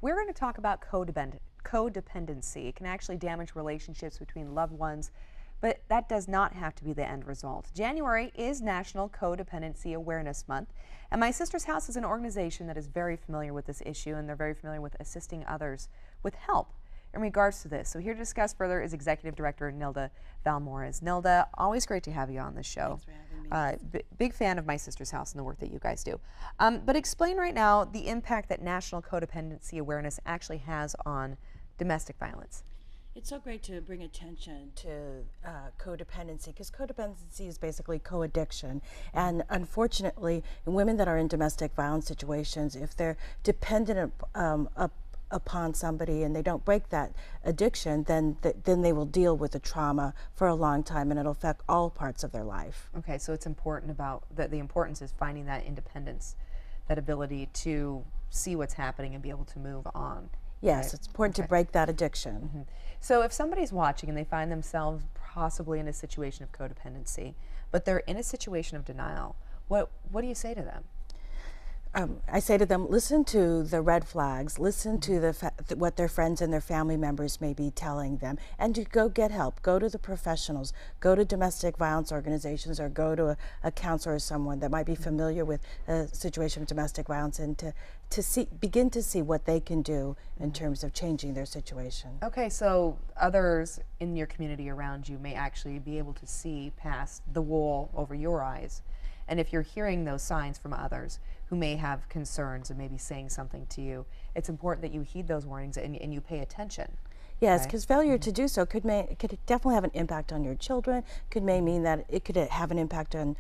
We're going to talk about codependency. It can actually damage relationships between loved ones, but that does not have to be the end result. January is National Codependency Awareness Month, and My Sister's House is an organization that is very familiar with this issue, and they're very familiar with assisting others with help in regards to this. So here to discuss further is Executive Director Nilda Valmores. Nilda, always great to have you on the show. Thanks for having me. Big fan of My Sister's House and the work that you guys do. But explain right now the impact that National Codependency Awareness actually has on domestic violence. It's so great to bring attention to codependency, because codependency is basically co-addiction. And unfortunately, women that are in domestic violence situations, if they're dependent upon somebody and they don't break that addiction, then they will deal with the trauma for a long time, and it'll affect all parts of their life. Okay, so it's important about the importance is finding that independence, that ability to see what's happening and be able to move on. Yes, right? it's important to break that addiction. Mm-hmm. So if somebody's watching and they find themselves possibly in a situation of codependency, but they're in a situation of denial, what do you say to them? I say to them, listen to the red flags, listen to what their friends and their family members may be telling them, and to go get help. Go to the professionals, go to domestic violence organizations, or go to a counselor or someone that might be familiar with a situation of domestic violence, and to begin to see what they can do in terms of changing their situation. Okay, so others in your community around you may actually be able to see past the wool over your eyes. And if you're hearing those signs from others who may have concerns and maybe saying something to you, it's important that you heed those warnings and you pay attention. Yes, because failure to do so could definitely have an impact on your children. Could mean that it could have an impact on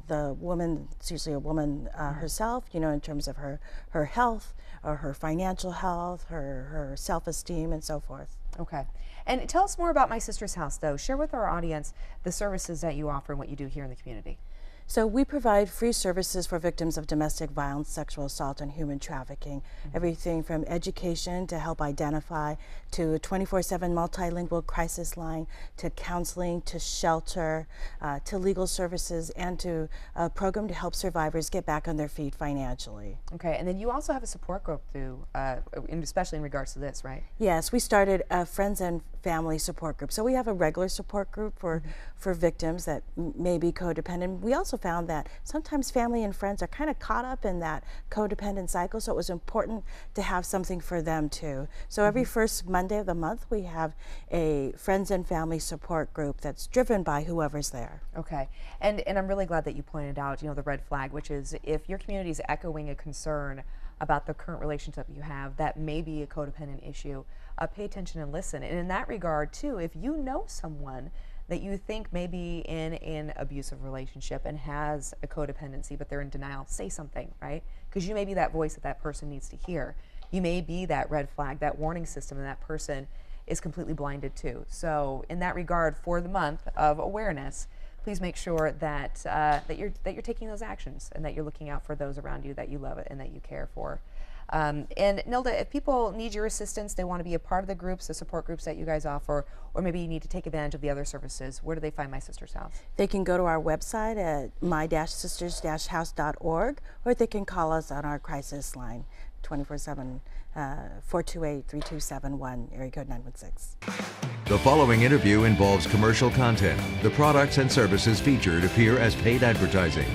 the woman. It's usually a woman herself, you know, in terms of her health or her financial health, her self-esteem, and so forth. Okay, and tell us more about My Sister's House, though. Share with our audience the services that you offer and what you do here in the community. So we provide free services for victims of domestic violence, sexual assault, and human trafficking. Everything from education to help identify, to a 24/7 multilingual crisis line, to counseling, to shelter, to legal services, and to a program to help survivors get back on their feet financially. Okay, and then you also have a support group through, especially in regards to this, right? Yes, we started a friends and family support group. So we have a regular support group for victims that may be codependent. We also found that sometimes family and friends are kind of caught up in that codependent cycle, so it was important to have something for them too. So every first Monday of the month we have a friends and family support group that's driven by whoever's there. Okay, and I'm really glad that you pointed out, you know, the red flag, which is if your community is echoing a concern about the current relationship you have that may be a codependent issue, pay attention and listen. And in that regard too, if you know someone that you think may be in an abusive relationship and has a codependency, but they're in denial, say something, right? Because you may be that voice that that person needs to hear. You may be that red flag, that warning system, and that person is completely blinded to. So in that regard, for the month of awareness, please make sure that that you're taking those actions and that you're looking out for those around you that you love and that you care for. And Nilda, if people need your assistance, they want to be a part of the groups, the support groups that you guys offer, or maybe you need to take advantage of the other services, where do they find My Sister's House? They can go to our website at my-sisters-house.org, or they can call us on our crisis line, 24/7, 428-3271, area code 916. The following interview involves commercial content. The products and services featured appear as paid advertising.